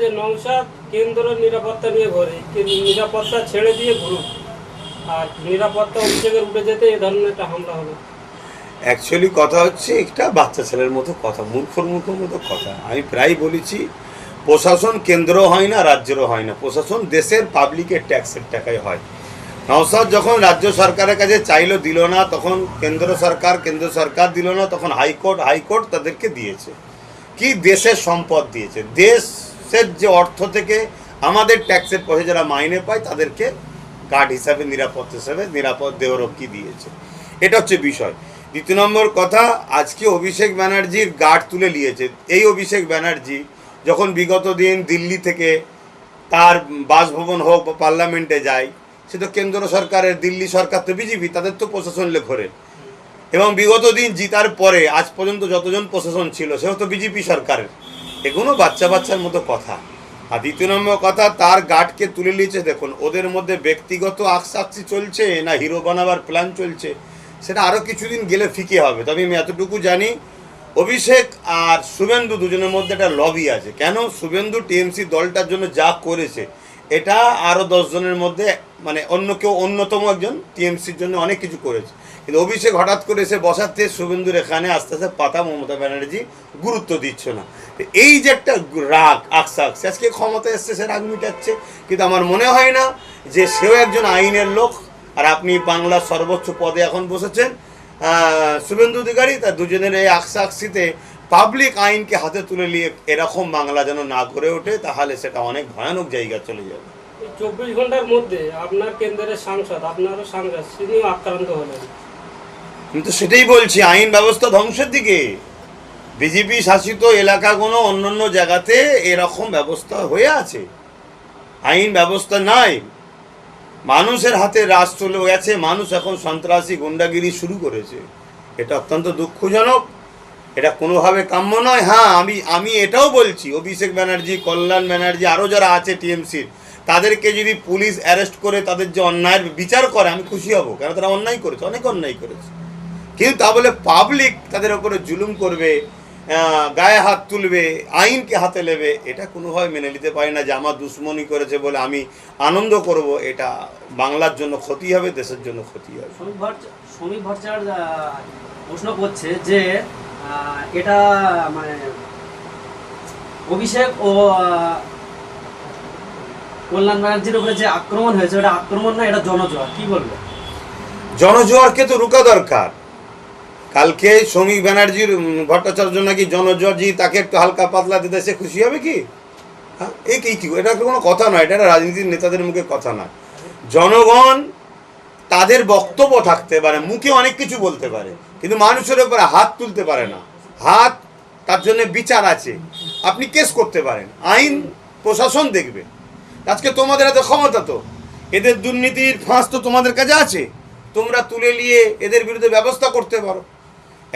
যে নওশাদ কেন্দ্র নিরাপত্তা নিয়ে ঘোরে, নিরাপত্তা ছেড়ে দিয়ে ঘুরুক, আর নিরাপত্তা অভিযোগের উঠে যেতে এ ধরনের একটা হামলা হলো। অ্যাকচুয়ালি কথা হচ্ছে একটা বাচ্চা ছেলের মতো কথা, মূর্খর মতো কথা। আমি প্রায় বলেছি, প্রশাসন কেন্দ্র হয় না, রাজ্যেরও হয় না, প্রশাসন দেশের পাবলিকের ট্যাক্সের টাকায় হয়। নওশাদ যখন রাজ্য সরকারের কাছে চাইলো, দিল না, তখন কেন্দ্র সরকার দিল না, তখন হাইকোর্ট তাদেরকে দিয়েছে কি, দেশের সম্পদ দিয়েছে। দেশের যে অর্থ থেকে আমাদের ট্যাক্সের পয়সা যারা মাইনে পায় তাদেরকে গার্ড হিসাবে, নিরাপত্তা হিসাবে নিরাপদ দেহরক্ষী দিয়েছে। এটা হচ্ছে বিষয়। দ্বিতীয় নম্বর কথা, আজকে অভিষেক ব্যানার্জির গার্ড তুলে নিয়েছে। এই অভিষেক ব্যানার্জি যখন বিগত দিন দিল্লি থেকে তার বাসভবন হোক বা পার্লামেন্টে যায়, সে তো কেন্দ্র সরকারের, দিল্লি সরকার তো বিজেপি, তাদের তো প্রশাসন ঘোরে। এবং বিগত দিন জিতার পরে আজ পর্যন্ত যতজন প্রশাসন ছিল সেও তো বিজেপি সরকারের। এগুলো বাচ্চার মতো কথা। আর দ্বিতীয় নম্বর কথা, তার গার্ডকে তুলে নিয়েছে। দেখুন, ওদের মধ্যে ব্যক্তিগত আকসাক্ষী চলছে না হিরো বানাবার প্ল্যান চলছে, সেটা আরও কিছুদিন গেলে ফিকে হবে। তবে আমি এতটুকু জানি, অভিষেক আর শুভেন্দু দুজনের মধ্যে একটা লবি আছে। কেন? শুভেন্দু টিএমসি দলটার জন্য যা করেছে, এটা আরও 10 জনের মধ্যে, মানে অন্য কেউ, অন্যতম একজন টিএমসির জন্য অনেক কিছু করেছে। কিন্তু অভিষেক হঠাৎ করে এসে বসাতে শুভেন্দুর এখানে আস্তে আস্তে পাতা মমতা ব্যানার্জি গুরুত্ব দিচ্ছে না। এই যে একটা রাগ, আকসাক্ষী, আজকে ক্ষমতা এসছে, সে রাগ মিটাচ্ছে। কিন্তু আমার মনে হয় না যে সেও একজন আইনের লোক। আর আপনি বাংলার সর্বোচ্চ পদে এখন বসেছেন শুভেন্দু অধিকারী, তার দুজনের এই আকসাক্ষীতে পাবলিক আইনকে হাতে তুলে নিয়ে এরকম বাংলা যেন না গড়ে ওঠে, তাহলে সেটা অনেক ভয়ানক জায়গা চলে যাবে। 24 ঘন্টার মধ্যে আপনার কেন্দ্রের সাংসদ, আপনারও সাংসদ, তিনিও আক্রান্ত হলেন। কিন্তু সেটাই বলছি, আইন ব্যবস্থা ধ্বংসের দিকে। বিজেপি শাসিত এলাকাগুলো অন্যান্য জায়গাতে এরকম ব্যবস্থা হয়ে আছে, আইন ব্যবস্থা নাই, মানুষের হাতে রাজ চলে গেছে, মানুষ এখন সন্ত্রাসী গুন্ডাগিরি শুরু করেছে। এটা অত্যন্ত দুঃখজনক, এটা কোনোভাবে কাম্য নয়। হ্যাঁ, আমি এটাও বলছি, অভিষেক ব্যানার্জি, কল্যাণ ব্যানার্জি, আরও যারা আছে টিএমসির, তাদেরকে যদি পুলিশ অ্যারেস্ট করে তাদের যে অন্যায়ের বিচার করে, আমি খুশি হব। কেন? তারা অন্যায় করেছে, অনেক অন্যায় করেছে। কিন্তু তা বলে পাবলিক তাদের ওপরে জুলুম করবে, গায়ে হাত তুলবে, আইনকে হাতে নেবে, এটা কোনোভাবে মেনে নিতে পারি না। যে আমার দুশ্মনী করেছে বলে আমি আনন্দ করব, এটা বাংলার জন্য ক্ষতি হবে, দেশের জন্য ক্ষতি হবে। শ্রমিক ভট্টাচার্য প্রশ্ন করছে যে এটা মানে অভিষেক ও কল্যাণ ব্যানার্জির উপরে যে আক্রমণ হয়েছে, ওটা আক্রমণ না, এটা জনজোয়ার, কি বলবো? জনজোয়ারকে তো রুকা দরকার। কালকে শ্রমিক ব্যানার্জির ভট্টাচার্য নাকি জনজোয়ার, তাকে একটু হালকা পাতলা দিতে সে খুশি হবে কি? হ্যাঁ, এই কি এটা কোনো কথা নয়, এটা রাজনীতির নেতাদের মুখে কথা নয়। জনগণ তাদের বক্তব্য থাকতে পারে, মুখে অনেক কিছু বলতে পারে, কিন্তু মানুষের উপরে হাত তুলতে পারে না। হাত, তার জন্য বিচার আছে, আপনি কেস করতে পারেন, আইন প্রশাসন দেখবে। আজকে তোমাদের এত ক্ষমতা, তো এদের দুর্নীতির ফাঁস তো তোমাদের কাছে আছে, তোমরা তুলে নিয়ে এদের বিরুদ্ধে ব্যবস্থা করতে পারো।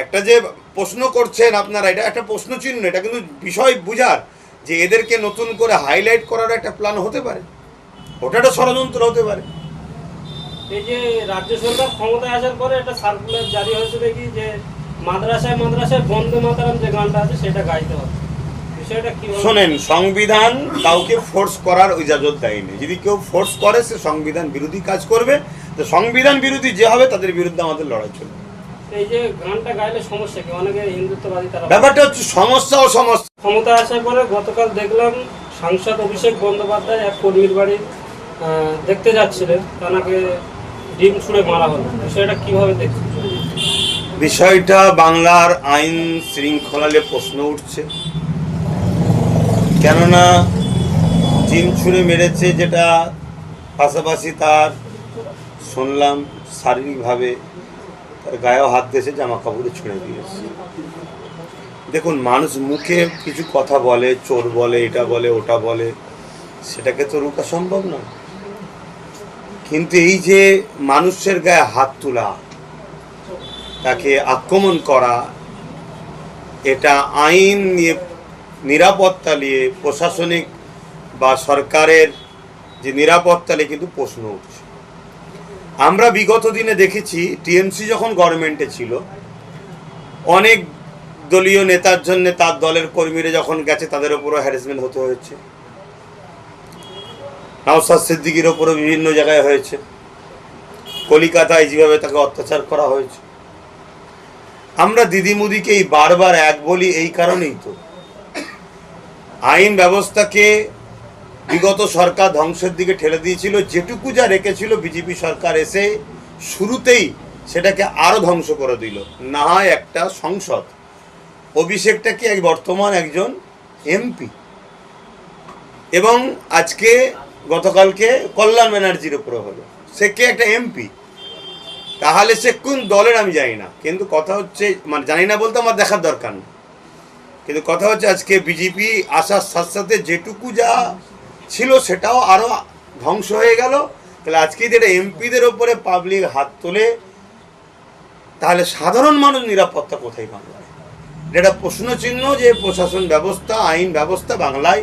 একটা যে প্রশ্ন করছেন আপনারা, এটা একটা প্রশ্ন চিহ্ন, এটা কিন্তু বিষয় বুঝার যে এদেরকে নতুন করে হাইলাইট করার একটা প্ল্যান হতে পারে, ওটা একটা ষড়যন্ত্র হতে পারে। এই যে রাজ্য সরকার ক্ষমতায় আসার পরে একটা সার্কুলার জারি হয়েছে দেখি, যে মাদ্রাসায় বন্দে মাতরম যে গানটা আছে সেটা গাইতে হবে। বিষয়টা কি? শোনেন, সংবিধান কাউকে ফোর্স করার ইজাজত দেয়নি। যদি কেউ ফোর্স করে, সে সংবিধান বিরোধী কাজ করবে। তো সংবিধান বিরোধী যে হবে, তাদের বিরুদ্ধে আমাদের লড়াই চলবে। এই যে গানটা গাইলে সমস্যা কি? অনেকে হিন্দুত্ববাদী, তারা ব্যাপারটা হচ্ছে সমস্যা ও সমস্যা। ক্ষমতা আসার পরে গতকাল দেখলাম সাংসদ অভিষেক বন্দ্যোপাধ্যায় এক কর্মীর বাড়ি দেখতে যাচ্ছিলেন, তাকে ডিম ছুঁড়ে মারা হলো। বিষয়টা কিভাবে দেখছেন? বিষয়টা বাংলার আইন শৃঙ্খলালে প্রশ্ন উঠছে। কেননা ডিম ছুঁড়ে মেরেছে, যেটা পাশাপাশি তার শুনলাম শারীরিকভাবে তার গায়েও হাত দিয়েছে, জামা কাপড়ে ছুঁড়ে দিয়েছে। দেখুন, মানুষ মুখে কিছু কথা বলে, চোর বলে, এটা বলে, ওটা বলে, সেটাকে তো রোকা সম্ভব নয়। কিন্তু এই যে মানুষের গায়ে হাত তোলা, তাকে আক্রমণ করা, এটা আইন নিয়ে, নিরাপত্তা নিয়ে, প্রশাসনিক বা সরকারের যে নিরাপত্তা নিয়ে কিন্তু প্রশ্ন উঠছে। আমরা বিগত দিনে দেখেছি, টিএমসি যখন গভর্নমেন্টে ছিল, অনেক দলীয় নেতার জন্য তার দলের কর্মীরা যখন গেছে, তাদের উপরও হ্যারাসমেন্ট হতে হয়েছে। নওশাদ সিদ্দিকীর ওপরে বিভিন্ন জায়গায় হয়েছে, কলিকাতায় যেভাবে তাকে অত্যাচার করা হয়েছে। আমরা দিদিমুদিকে এই বারবার এক বলি এই কারণেই তো, আইন ব্যবস্থাকে বিগত সরকার ধ্বংসের দিকে ঠেলে দিয়েছিল, যেটুকু যা রেখেছিল বিজেপি সরকার এসে শুরুতেই সেটাকে আরো ধ্বংস করে দিল। না হয় একটা সংসদ, অভিষেকটাকে বর্তমান একজন এমপি, এবং আজকে গতকালকে কল্যাণ ব্যানার্জির উপরে হলো, সে কে একটা এমপি, তাহলে সে কোন দলের আমি জানি না, কিন্তু কথা হচ্ছে মানে জানি না বলতে আমার দেখার দরকার নেই, কিন্তু কথা হচ্ছে আজকে বিজেপি আসার সাথে সাথে যেটুকু যা ছিল সেটাও আরও ধ্বংস হয়ে গেল। তাহলে আজকে যেটা এমপিদের ওপরে পাবলিক হাত তোলে, তাহলে সাধারণ মানুষ নিরাপত্তা কোথায় বাংলায়? যেটা প্রশ্নচিহ্ন যে প্রশাসন ব্যবস্থা, আইন ব্যবস্থা বাংলায়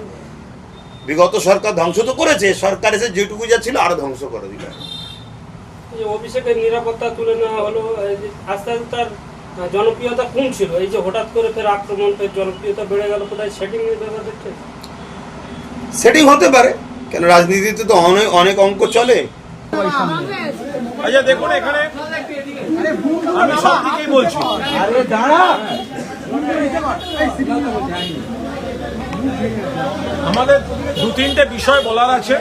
বিগত সরকার ধ্বংস তো করেছে, সরকার এসে যেটুকু যা ছিল আরো ধ্বংস করে দিল। এই অভিষেকের নিরাপত্তা তুলে নেওয়া হলো, আস্তে আস্তে তার জনপ্রিয়তা কম ছিল, এই যে হঠাৎ করে ফের আক্রমণ, ফের জনপ্রিয়তা বেড়ে গেল, কোথায় সেটিং এর ব্যাপার দেখছেন? সেটিং হতে পারে, কেন রাজনীতিতে তো অনেক অনেক অঙ্ক চলে। আচ্ছা দেখুন, এখানে আমি সব দিকেই বলছি, আমাদের দু তিনটে বিষয় বলার আছে।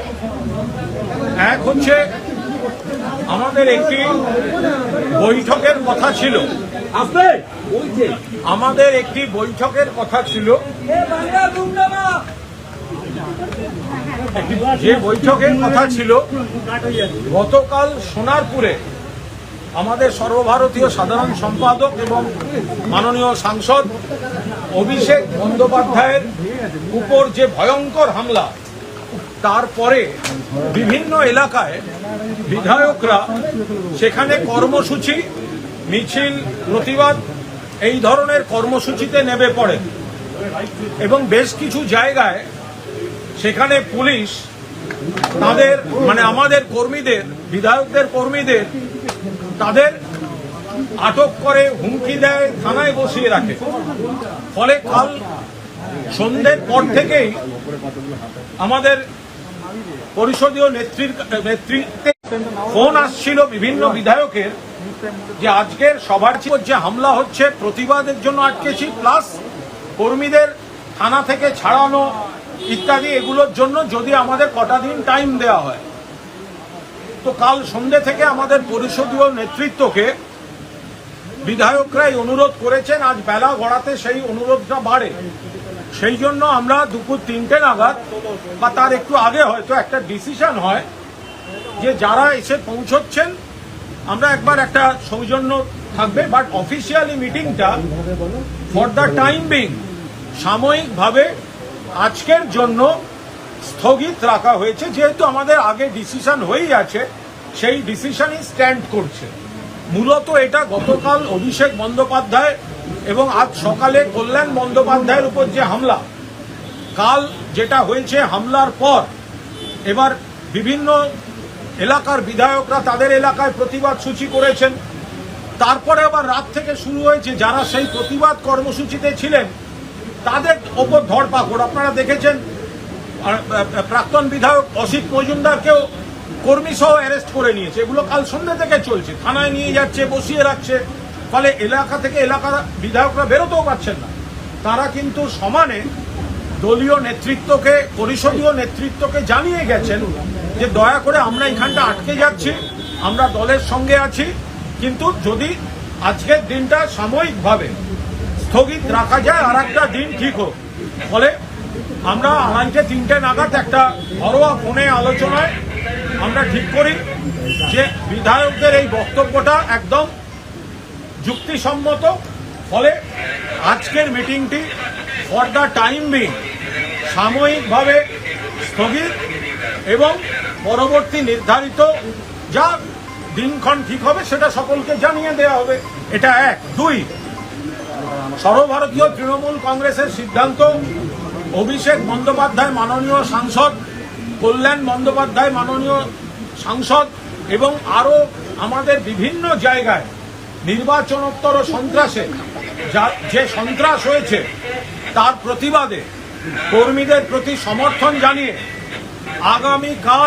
এক হচ্ছে আমাদের একটি বৈঠকের কথা ছিল, যে বৈঠকের কথা ছিল গতকাল সোনারপুরে আমাদের সর্বভারতীয় সাধারণ সম্পাদক এবং মাননীয় সাংসদ অভিষেক বন্দ্যোপাধ্যায়ের উপর যে ভয়ঙ্কর হামলা, তারপরে বিভিন্ন এলাকায় বিধায়করা সেখানে কর্মসূচি, মিছিল, প্রতিবাদ এই ধরনের কর্মসূচিতে নেমে পড়ে, এবং বেশ কিছু জায়গায় সেখানে পুলিশ তাদের মানে আমাদের কর্মীদের, বিধায়কদের কর্মীদের তাদের আটক করে, হুমকি দেয়, থানায় বসিয়ে রাখে। ফলে কাল সন্ধ্যের পর থেকেই আমাদের পরিষদীয় নেতৃত্বে ফোন আসছিল বিভিন্ন বিধায়কের যে আজকের সভার যে হামলা হচ্ছে প্রতিবাদের জন্য আটকেছি, প্লাস কর্মীদের থানা থেকে ছাড়ানো ইত্যাদি, এগুলোর জন্য যদি আমাদের কটা দিন টাইম দেওয়া হয়। তো কাল সন্ধ্যে থেকে আমাদের পরিষদীয় নেতৃত্বকে বিধায়করাই অনুরোধ করেছেন, আজ বেলা গড়াতে সেই অনুরোধটা বাড়ে। সেই জন্য আমরা দুপুর 3টে নাগাদ বা তার একটু আগে হয়তো একটা ডিসিশন হয় যে যারা এসে পৌঁছচ্ছেন আমরা একবার একটা সৌজন্য থাকবে, বাট অফিসিয়ালি মিটিংটা ফর দ্য টাইম বিং সাময়িকভাবে আজকের জন্য স্থগিত রাখা হয়েছে, যেহেতু আমাদের আগে ডিসিশন হয়েই আছে, সেই ডিসিশনই স্ট্যান্ড করছে। মূলত এটা গতকাল অভিষেক বন্দ্যোপাধ্যায় এবং আজ সকালে কল্যাণ বন্দ্যোপাধ্যায়ের উপর যে হামলা, কাল যেটা হয়েছে হামলার পর এবার বিভিন্ন এলাকার বিধায়করা তাদের এলাকায় প্রতিবাদ সূচি করেছেন, তারপরে আবার রাত থেকে শুরু হয়েছে যারা সেই প্রতিবাদ কর্মসূচিতে ছিলেন তাদের ওপর ধরপাকড়। আপনারা দেখেছেন প্রাক্তন বিধায়ক অসিত মজুমদারকেও কর্মী সহ অ্যারেস্ট করে নিয়েছে, এগুলো কাল সন্ধ্যা থেকে চলছে, থানায় নিয়ে যাচ্ছে, বসিয়ে রাখছে। ফলে এলাকা থেকে এলাকার বিধায়করা বেরোতেও পারছেন না। তারা কিন্তু সমানে দলীয় নেতৃত্বকে, পরিষদীয় নেতৃত্বকে জানিয়ে গেছেন যে দয়া করে আমরা এখানটা আটকে যাচ্ছি, আমরা দলের সঙ্গে আছি, কিন্তু যদি আজকের দিনটা সাময়িকভাবে স্থগিত রাখা যায়, আর একটা দিন ঠিক হোক। ফলে আমরা 2:30-3টে নাগাদ একটা ঘরোয়া ফোনে আলোচনায় আমরা ঠিক করি যে বিধায়কদের এই বক্তব্যটা একদম যুক্তিসম্মত। ফলে আজকের মিটিংটি ফর দ্য টাইম বিং সাময়িকভাবে স্থগিত, এবং পরবর্তী নির্ধারিত যা দিনক্ষণ ঠিক হবে সেটা সকলকে জানিয়ে দেওয়া হবে। এটা 1। 2, সর্বভারতীয় তৃণমূল কংগ্রেসের সিদ্ধান্ত, অভিষেক বন্দ্যোপাধ্যায় মাননীয় সাংসদ, কল্যাণ বন্দ্যোপাধ্যায় মাননীয় সাংসদ, এবং আরও আমাদের বিভিন্ন জায়গায় নির্বাচনোত্তর সন্ত্রাসে যে সন্ত্রাস হয়েছে তার প্রতিবাদে কর্মীদের প্রতি সমর্থন জানিয়ে আগামীকাল